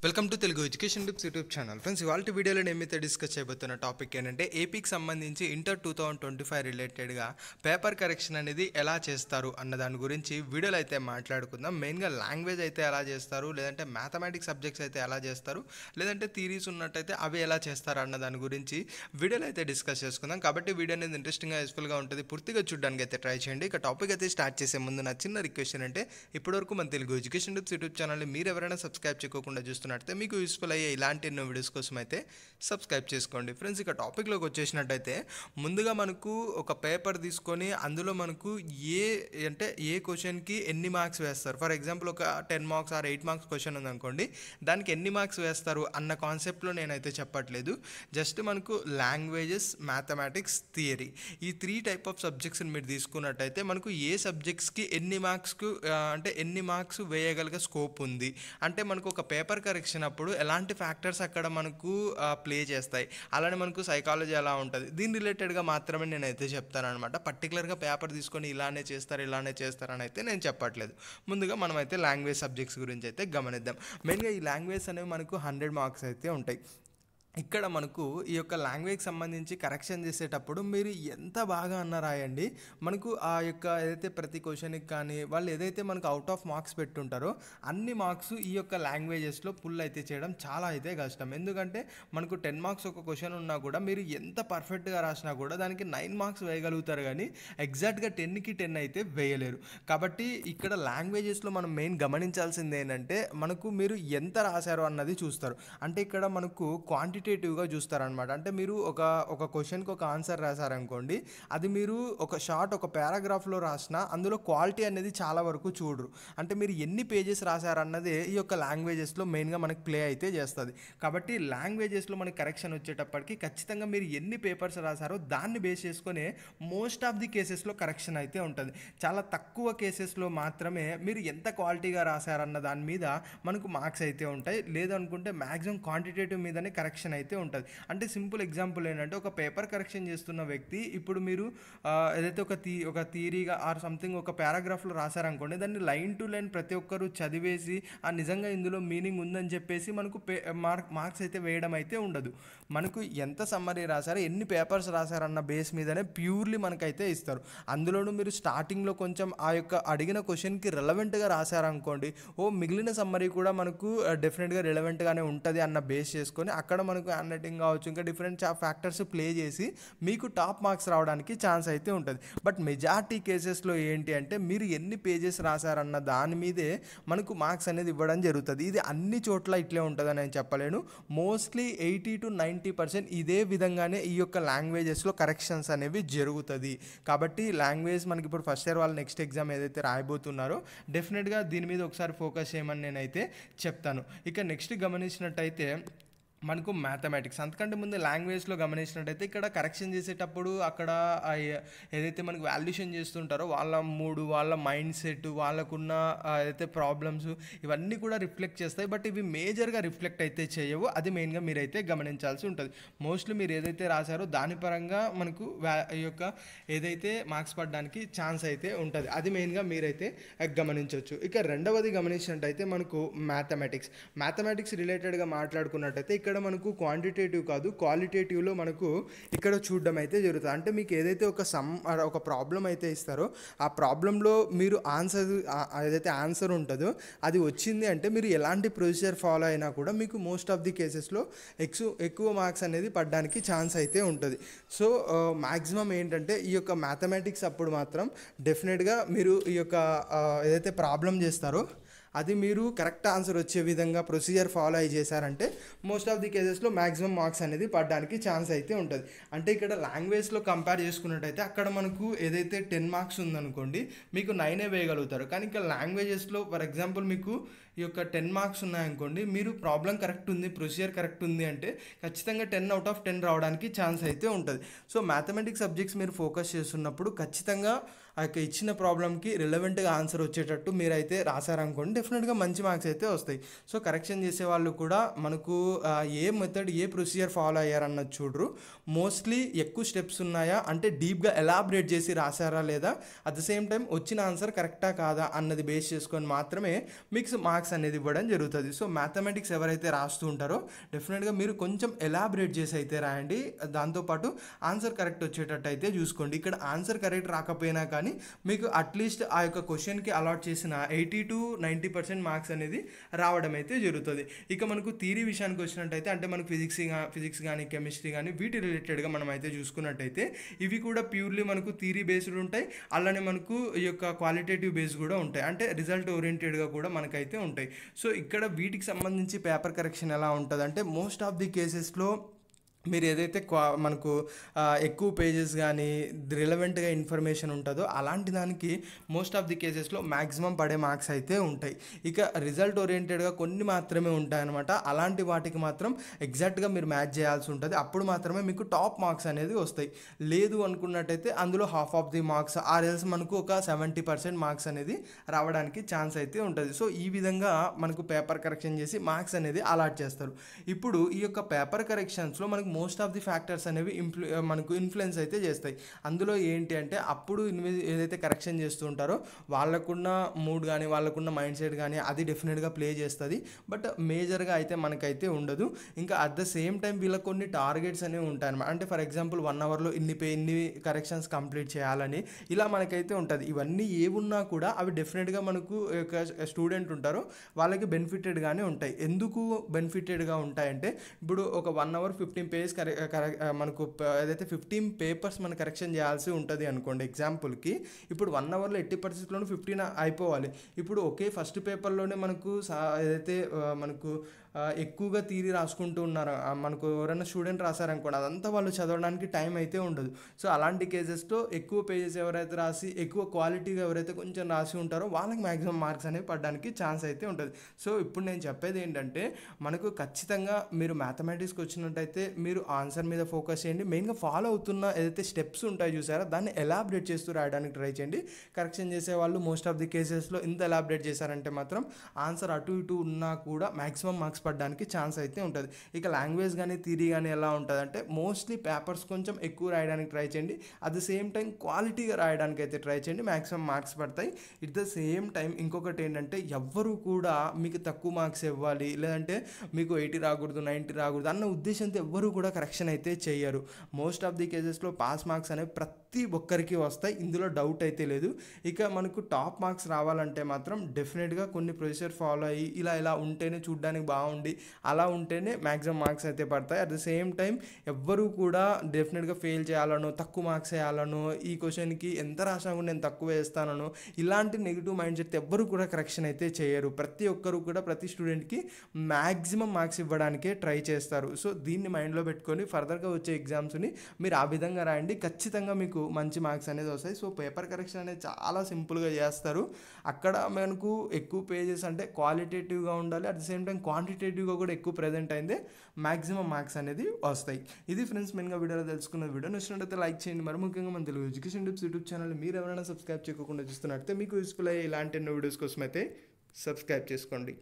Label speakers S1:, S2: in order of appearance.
S1: Welcome to Telugu education tips YouTube channel. Friends, ఇవాళ వీడియోలో నేనైతే డిస్కస్ చేయబోతున్న టాపిక్ ఏంటంటే ఏపీకి సంబంధించి ఇంటర్ 2025 రిలేటెడ్గా పేపర్ కరెక్షన్ అనేది ఎలా చేస్తారు అన్న దాని గురించి వీడియోలో అయితే మాట్లాడుకుందాం. మెయిన్గా లాంగ్వేజ్ అయితే ఎలా చేస్తారు, లేదంటే మ్యాథమెటిక్స్ సబ్జెక్ట్స్ అయితే ఎలా చేస్తారు, లేదంటే థీరీస్ ఉన్నట్టయితే అవి ఎలా చేస్తారు అన్న దాని గురించి వీడియోలో అయితే డిస్కస్ చేసుకుందాం. కాబట్టి వీడియో అనేది ఇంట్రెస్టింగ్గా యూస్ఫుల్గా ఉంటుంది, పూర్తిగా చూడడానికి అయితే ట్రై చేయండి. ఇక టాపిక్ అయితే స్టార్ట్ చేసే ముందు నా చిన్న రిక్వెస్ట్ ఏంటంటే ఇప్పటివరకు మన తెలుగు ఎడ్యుకేషన్ టిప్స్ యూట్యూబ్ ఛానల్ని మీరు ఎవరైనా సబ్స్క్రైబ్ చేయకుండా చూస్తున్నట్టు మీకు యూస్ఫుల్ అయ్యే ఇలాంటి ఎన్నో వీడియోస్ కోసం అయితే సబ్స్క్రైబ్ చేసుకోండి. ఫ్రెండ్స్, ఇక టాపిక్లోకి వచ్చేసినట్టయితే ముందుగా మనకు ఒక పేపర్ తీసుకొని అందులో మనకు ఏ క్వశ్చన్కి ఎన్ని మార్క్స్ వేస్తారు. ఫర్ ఎగ్జాంపుల్ ఒక 10 మార్క్స్ ఆర్ 8 మార్క్స్ క్వశ్చన్ ఉందనుకోండి, దానికి ఎన్ని మార్క్స్ వేస్తారు అన్న కాన్సెప్ట్లో నేనైతే చెప్పట్లేదు. జస్ట్ మనకు లాంగ్వేజెస్, మ్యాథమెటిక్స్, థియరీ, ఈ 3 టైప్ ఆఫ్ సబ్జెక్ట్స్ని మీరు తీసుకున్నట్టయితే మనకు ఏ సబ్జెక్ట్స్కి ఎన్ని మార్క్స్ వేయగలిగే స్కోప్ ఉంది అంటే మనకు ఒక పేపర్ కరెక్షన్ అప్పుడు ఎలాంటి ఫ్యాక్టర్స్ అక్కడ మనకు ప్లే చేస్తాయి, అలానే మనకు సైకాలజీ ఎలా ఉంటుంది, దీని రిలేటెడ్గా మాత్రమే నేనైతే చెప్తాను అనమాట. పర్టికులర్గా పేపర్ తీసుకొని ఇలానే చేస్తారని అయితే నేను చెప్పట్లేదు. ముందుగా మనం అయితే లాంగ్వేజ్ సబ్జెక్ట్స్ గురించి అయితే గమనిద్దాం. మెయిన్గా ఈ లాంగ్వేజ్ అనేవి మనకు 100 మార్క్స్ అయితే ఉంటాయి. ఇక్కడ మనకు ఈ యొక్క లాంగ్వేజ్కి సంబంధించి కరెక్షన్ చేసేటప్పుడు మీరు ఎంత బాగా అన్న రాయండి, మనకు ఆ యొక్క ఏదైతే ప్రతి క్వశ్చన్కి కానీ వాళ్ళు ఏదైతే మనకు అవుట్ ఆఫ్ మార్క్స్ పెట్టుంటారో అన్ని మార్క్స్ ఈ యొక్క లాంగ్వేజెస్లో పుల్ అయితే చేయడం చాలా అయితే కష్టం. ఎందుకంటే మనకు 10 మార్క్స్ ఒక క్వశ్చన్ ఉన్నా కూడా మీరు ఎంత పర్ఫెక్ట్గా రాసినా కూడా దానికి 9 మార్క్స్ వేయగలుగుతారు, కానీ ఎగ్జాక్ట్గా 10కి 10 అయితే వేయలేరు. కాబట్టి ఇక్కడ లాంగ్వేజెస్లో మనం మెయిన్ గమనించాల్సింది ఏంటంటే మనకు మీరు ఎంత రాశారో అన్నది చూస్తారు. అంటే ఇక్కడ మనకు క్వాంటిటేటివ్గా చూస్తారనమాట. అంటే మీరు ఒక క్వశ్చన్కి ఒక ఆన్సర్ రాశారనుకోండి, అది మీరు ఒక పారాగ్రాఫ్లో రాసినా అందులో క్వాలిటీ అనేది చాలా వరకు చూడరు. అంటే మీరు ఎన్ని పేజెస్ రాశారన్నదే ఈ యొక్క లాంగ్వేజెస్లో మెయిన్గా మనకు ప్లే అయితే చేస్తుంది. కాబట్టి లాంగ్వేజెస్లో మనకి కరెక్షన్ వచ్చేటప్పటికి ఖచ్చితంగా మీరు ఎన్ని పేపర్స్ రాశారో దాన్ని బేస్ చేసుకొని మోస్ట్ ఆఫ్ ది కేసెస్లో కరెక్షన్ అయితే ఉంటుంది. చాలా తక్కువ కేసెస్లో మాత్రమే మీరు ఎంత క్వాలిటీగా రాశారన్న దాని మీద మనకు మార్క్స్ అయితే ఉంటాయి. లేదనుకుంటే మ్యాక్సిమం క్వాంటిటేటివ్ మీదనే కరెక్షన్ అయితే ఉంటుంది. అంటే సింపుల్ ఎగ్జాంపుల్ ఏంటంటే ఒక పేపర్ కరెక్షన్ చేస్తున్న వ్యక్తి ఇప్పుడు మీరు ఏదైతే ఒక థియరీగా ఆర్ సంథింగ్ ఒక పారాగ్రాఫ్లో రాశారనుకోండి, దాన్ని లైన్ టు లైన్ ప్రతి ఒక్కరు చదివేసి నిజంగా ఇందులో మీనింగ్ ఉందని చెప్పేసి మనకు మార్క్స్ అయితే వేయడం అయితే ఉండదు. మనకు ఎంత సమ్మరీ రాశారో, ఎన్ని పేపర్స్ రాశారన్న బేస్ మీదనే ప్యూర్లీ మనకైతే ఇస్తారు. అందులోనూ మీరు స్టార్టింగ్లో కొంచెం ఆ యొక్క అడిగిన క్వశ్చన్కి రెలవెంట్గా రాశారనుకోండి, మిగిలిన సమ్మరీ కూడా మనకు డెఫినెట్గా రెలవెంట్గానే ఉంటుంది అన్న బేస్ చేసుకొని అక్కడ మనకు హ్యాండ్ రైటింగ్ కావచ్చు, ఇంకా డిఫరెంట్ ఫ్యాక్టర్స్ ప్లే చేసి మీకు టాప్ మార్క్స్ రావడానికి ఛాన్స్ అయితే ఉంటుంది. బట్ మెజారిటీ కేసెస్లో ఏంటి అంటే మీరు ఎన్ని పేజెస్ రాశారన్న దాని మీదే మనకు మార్క్స్ అనేది ఇవ్వడం జరుగుతుంది. ఇది అన్ని చోట్ల ఇట్లే ఉంటుందని నేను చెప్పలేను. మోస్ట్లీ 80 to 90% ఇదే విధంగానే ఈ యొక్క లాంగ్వేజెస్లో కరెక్షన్స్ అనేవి జరుగుతుంది. కాబట్టి లాంగ్వేజ్ మనకి ఇప్పుడు ఫస్ట్ ఇయర్ వాళ్ళు నెక్స్ట్ ఎగ్జామ్ ఏదైతే రాయబోతున్నారో డెఫినెట్గా దీని మీద ఒకసారి ఫోకస్ చేయమని నేనైతే చెప్తాను. ఇక నెక్స్ట్ గమనించినట్టయితే మనకు మ్యాథమెటిక్స్, అంతకంటే ముందు లాంగ్వేజ్లో గమనించినట్టయితే ఇక్కడ కరెక్షన్ చేసేటప్పుడు అక్కడ ఏదైతే మనకు వాల్యుయేషన్ చేస్తుంటారో వాళ్ళ మూడు, వాళ్ళ మైండ్ సెట్, వాళ్ళకున్న ఏదైతే ప్రాబ్లమ్స్ ఇవన్నీ కూడా రిఫ్లెక్ట్ చేస్తాయి. బట్ ఇవి మేజర్గా రిఫ్లెక్ట్ అయితే చేయవు. అది మెయిన్గా మీరైతే గమనించాల్సి ఉంటుంది. మోస్ట్లీ మీరు ఏదైతే రాశారో దాని పరంగా మనకు ఈ యొక్క ఏదైతే మార్క్స్ పడడానికి ఛాన్స్ అయితే ఉంటుంది, అది మెయిన్గా మీరైతే గమనించవచ్చు. ఇక రెండవది గమనించినట్టయితే మనకు మ్యాథమెటిక్స్ రిలేటెడ్గా మాట్లాడుకున్నట్టయితే ఇక్కడ మనకు క్వాంటిటేటివ్ కాదు, క్వాలిటేటివ్లో మనకు ఇక్కడ చూడడం అయితే జరుగుతుంది. అంటే మీకు ఏదైతే ఒక ప్రాబ్లం అయితే ఇస్తారో ఆ ప్రాబ్లంలో మీరు ఏదైతే ఆన్సర్ ఉంటుందో అది వచ్చింది అంటే మీరు ఎలాంటి ప్రొసీజర్ ఫాలో అయినా కూడా మీకు మోస్ట్ ఆఫ్ ది కేసెస్లో ఎక్కువ మార్క్స్ అనేది పడడానికి ఛాన్స్ అయితే ఉంటుంది. సో మ్యాక్సిమం ఏంటంటే ఈ యొక్క మ్యాథమెటిక్స్ అప్పుడు మాత్రం డెఫినెట్గా మీరు ఈ యొక్క ఏదైతే ప్రాబ్లం చేస్తారో అది మీరు కరెక్ట్ ఆన్సర్ వచ్చే విధంగా ప్రొసీజర్ ఫాలో అయ్యి చేశారంటే మోస్ట్ ఆఫ్ ది కేసెస్లో మ్యాక్సిమం మార్క్స్ అనేది పడడానికి ఛాన్స్ అయితే ఉంటుంది. అంటే ఇక్కడ లాంగ్వేజ్లో కంపేర్ చేసుకున్నట్టయితే అక్కడ మనకు ఏదైతే 10 మార్క్స్ ఉందనుకోండి మీకు 9 వేయగలుగుతారు. కానీ ఇక్కడ లాంగ్వేజెస్లో ఫర్ ఎగ్జాంపుల్ మీకు ఈ యొక్క 10 మార్క్స్ ఉన్నాయనుకోండి, మీరు ప్రాబ్లం కరెక్ట్ ఉంది, ప్రొసీజర్ కరెక్ట్ ఉంది అంటే ఖచ్చితంగా 10 out of 10 రావడానికి ఛాన్స్ అయితే ఉంటుంది. సో మ్యాథమెటిక్స్ సబ్జెక్ట్స్ మీరు ఫోకస్ చేస్తున్నప్పుడు ఖచ్చితంగా ఆ యొక్క ఇచ్చిన ప్రాబ్లంకి రిలవెంట్గా ఆన్సర్ వచ్చేటట్టు మీరైతే రాశారనుకోండి డెఫినెట్గా మంచి మార్క్స్ అయితే వస్తాయి. సో కరెక్షన్ చేసే వాళ్ళు కూడా మనకు ఏ మెథడ్ ఏ ప్రొసీజర్ ఫాలో అయ్యారన్నది చూడరు. మోస్ట్లీ ఎక్కువ స్టెప్స్ ఉన్నాయా అంటే డీప్గా ఎలాబరేట్ చేసి రాశారా లేదా, అట్ ద సేమ్ టైం వచ్చిన ఆన్సర్ కరెక్టా కాదా అన్నది బేస్ చేసుకొని మాత్రమే మీకు మార్క్స్ మార్క్స్ అనేది ఇవ్వడం జరుగుతుంది. సో మ్యాథమెటిక్స్ ఎవరైతే రాస్తూ ఉంటారో డెఫినెట్గా మీరు కొంచెం ఎలాబరేట్ చేసి అయితే రాయండి. దాంతోపాటు ఆన్సర్ కరెక్ట్ వచ్చేటట్టు అయితే చూసుకోండి. ఇక్కడ ఆన్సర్ కరెక్ట్ రాకపోయినా కానీ మీకు అట్లీస్ట్ ఆ యొక్క క్వశ్చన్కి అలాట్ చేసిన 80 to 90% మార్క్స్ అనేది రావడం అయితే జరుగుతుంది. ఇక మనకు థియరీ విషయానికి వచ్చినట్టయితే అంటే మనకు ఫిజిక్స్ కానీ కెమిస్ట్రీ కానీ వీటి రిలేటెడ్గా మనం అయితే చూసుకున్నట్టయితే ఇవి కూడా ప్యూర్లీ మనకు థియరీ బేస్డ్ ఉంటాయి. అలానే మనకు ఈ యొక్క క్వాలిటేటివ్ బేస్ కూడా ఉంటాయి, అంటే రిజల్ట్ ఓరియంటెడ్గా కూడా మనకైతే ఉంటాయి. సో ఇక్కడ వీటికి సంబంధించి పేపర్ కరెక్షన్ ఎలా ఉంటుంది అంటే మోస్ట్ ఆఫ్ ది కేసెస్లో మీరు ఏదైతే మనకు ఎక్కువ పేజెస్ కానీ రిలవెంట్గా ఇన్ఫర్మేషన్ ఉంటుందో అలాంటి దానికి మోస్ట్ ఆఫ్ ది కేసెస్లో మ్యాక్సిమం పడే మార్క్స్ అయితే ఉంటాయి. ఇక రిజల్ట్ ఓరియంటెడ్గా కొన్ని మాత్రమే ఉంటాయన్నమాట. అలాంటి వాటికి మాత్రం ఎగ్జాక్ట్గా మీరు మ్యాచ్ చేయాల్సి ఉంటుంది. అప్పుడు మాత్రమే మీకు టాప్ మార్క్స్ అనేది వస్తాయి. లేదు అనుకున్నట్టయితే అందులో హాఫ్ ఆఫ్ ది మార్క్స్ ఆర్ఎల్స్ మనకు ఒక 70% మార్క్స్ అనేది రావడానికి ఛాన్స్ అయితే ఉంటుంది. సో ఈ విధంగా మనకు పేపర్ కరెక్షన్ చేసి మార్క్స్ అనేది అలాట్ చేస్తారు. ఇప్పుడు ఈ యొక్క పేపర్ కరెక్షన్స్లో మనకు మోస్ట్ ఆఫ్ ది ఫ్యాక్టర్స్ అనేవి మనకు ఇన్ఫ్లుయెన్స్ అయితే చేస్తాయి. అందులో ఏంటి అంటే అప్పుడు ఏదైతే కరెక్షన్ చేస్తూ ఉంటారో వాళ్ళకున్న మూడ్ కానీ వాళ్ళకున్న మైండ్ సెట్ కానీ అది డెఫినెట్గా ప్లే చేస్తుంది. బట్ మేజర్గా అయితే మనకైతే ఉండదు. ఇంకా అట్ ద సేమ్ టైం వీళ్ళకి కొన్ని టార్గెట్స్ అనేవి ఉంటాయి అన్నమాట. అంటే ఫర్ ఎగ్జాంపుల్ 1 అవర్లో ఇన్ని కరెక్షన్స్ కంప్లీట్ చేయాలని ఇలా మనకైతే ఉంటుంది. ఇవన్నీ ఏమున్నా కూడా అవి డెఫినెట్గా మనకు స్టూడెంట్ ఉంటారో వాళ్ళకి బెనిఫిటెడ్గానే ఉంటాయి. ఎందుకు బెనిఫిటెడ్గా ఉంటాయంటే ఇప్పుడు ఒక 1 అవర్ 15 పేజెస్ మనకు ఏదైతే 15 పేపర్స్ మనం కరెక్షన్ చేయాల్సి ఉంటుంది అనుకోండి ఎగ్జాంపుల్కి. ఇప్పుడు 1 అవర్లో 80%లోనే 15 అయిపోవాలి. ఇప్పుడు ఒకే ఫస్ట్ పేపర్లోనే మనకు ఏదైతే మనకు ఎక్కువగా థియరీ రాసుకుంటూ ఉన్నారు మనకు ఎవరైనా స్టూడెంట్ రాశారనుకోండి అదంతా వాళ్ళు చదవడానికి టైం అయితే ఉండదు. సో అలాంటి కేసెస్తో ఎక్కువ పేజెస్ ఎవరైతే రాసి ఎక్కువ క్వాలిటీగా ఎవరైతే కొంచెం రాసి ఉంటారో వాళ్ళకి మ్యాక్సిమం మార్క్స్ అనేవి పడడానికి ఛాన్స్ అయితే ఉంటుంది. సో ఇప్పుడు నేను చెప్పేది ఏంటంటే మనకు ఖచ్చితంగా మీరు మ్యాథమెటిక్స్కి వచ్చినట్టయితే మీరు ఆన్సర్ మీద ఫోకస్ చేయండి. మెయిన్గా ఫాలో అవుతున్న ఏదైతే స్టెప్స్ ఉంటాయో చూసారో దాన్ని ఎలాబరేట్ చేస్తూ రాయడానికి ట్రై చేయండి. కరెక్షన్ చేసే వాళ్ళు మోస్ట్ ఆఫ్ ది కేసెస్లో ఇంత ఎలాబరేట్ చేశారంటే మాత్రం ఆన్సర్ అటు ఇటు ఉన్నా కూడా మ్యాక్సిమం మార్క్స్ పడడానికి ఛాన్స్ అయితే ఉంటుంది. ఇక లాంగ్వేజ్ కానీ థియరీ కానీ ఎలా ఉంటుంది అంటే మోస్ట్లీ పేపర్స్ కొంచెం ఎక్కువ రాయడానికి ట్రై చేయండి. అట్ ద సేమ్ టైం క్వాలిటీగా రాయడానికి అయితే ట్రై చేయండి, మ్యాక్సిమం మార్క్స్ పడతాయి. ఇట్ ద సేమ్ టైం ఇంకొకటి ఏంటంటే ఎవ్వరు కూడా మీకు తక్కువ మార్క్స్ ఇవ్వాలి లేదంటే మీకు 80 రాకూడదు 90 రాకూడదు అన్న ఉద్దేశంతో ఎవ్వరు కూడా కరెక్షన్ అయితే చేయరు. మోస్ట్ ఆఫ్ ది కేసెస్లో పాస్ మార్క్స్ అనేవి ప్రతి ఒక్కరికి వస్తాయి, ఇందులో డౌట్ అయితే లేదు. ఇక మనకు టాప్ మార్క్స్ రావాలంటే మాత్రం డెఫినెట్గా కొన్ని ప్రొసీజర్ ఫాలో అయ్యి ఇలా ఉంటేనే చూడడానికి బాగుంది అలా ఉంటేనే మ్యాక్సిమం మార్క్స్ అయితే పడతాయి. అట్ ద సేమ్ టైం ఎవ్వరూ కూడా డెఫినెట్గా ఫెయిల్ చేయాలనో తక్కువ మార్క్స్ వేయాలనో ఈ క్వశ్చన్కి ఎంత రాసినా కూడా నేను తక్కువ వేస్తానో ఇలాంటి నెగిటివ్ మైండ్ సెట్ ఎవ్వరూ కూడా కరెక్షన్ అయితే చేయరు. ప్రతి ఒక్కరు కూడా ప్రతి స్టూడెంట్కి మ్యాక్సిమం మార్క్స్ ఇవ్వడానికే ట్రై చేస్తారు. సో దీన్ని మైండ్లో పెట్టుకొని ఫర్దర్గా వచ్చే ఎగ్జామ్స్ని మీరు ఆ విధంగా రాయండి, ఖచ్చితంగా మీకు మంచి మార్క్స్ అనేది వస్తాయి. సో పేపర్ కరెక్షన్ అనేది చాలా సింపుల్గా చేస్తారు. అక్కడ మనకు ఎక్కువ పేజెస్ అంటే క్వాలిటేటివ్గా ఉండాలి, అట్ ద సేమ్ టైం క్వాంటిటేటివ్గా కూడా ఎక్కువ ప్రజెంట్ అయిందే మ్యాక్సిమం మార్క్స్ అనేది వస్తాయి. ఇది ఫ్రెండ్స్ మెయిన్గా వీడియోలో తెలుసుకున్న. వీడియో నచ్చినట్లయితే లైక్ చేయండి. మరి ముఖ్యంగా మన Telugu education tips YouTube channel మీరు ఎవరైనా సబ్స్క్రైబ్ చేయకుండా చూస్తున్నట్లయితే మీకు యూస్ఫుల్ అయ్యే ఇలాంటి ఎన్నో వీడియోస్ కోసం అయితే సబ్స్క్రైబ్ చేసుకోండి.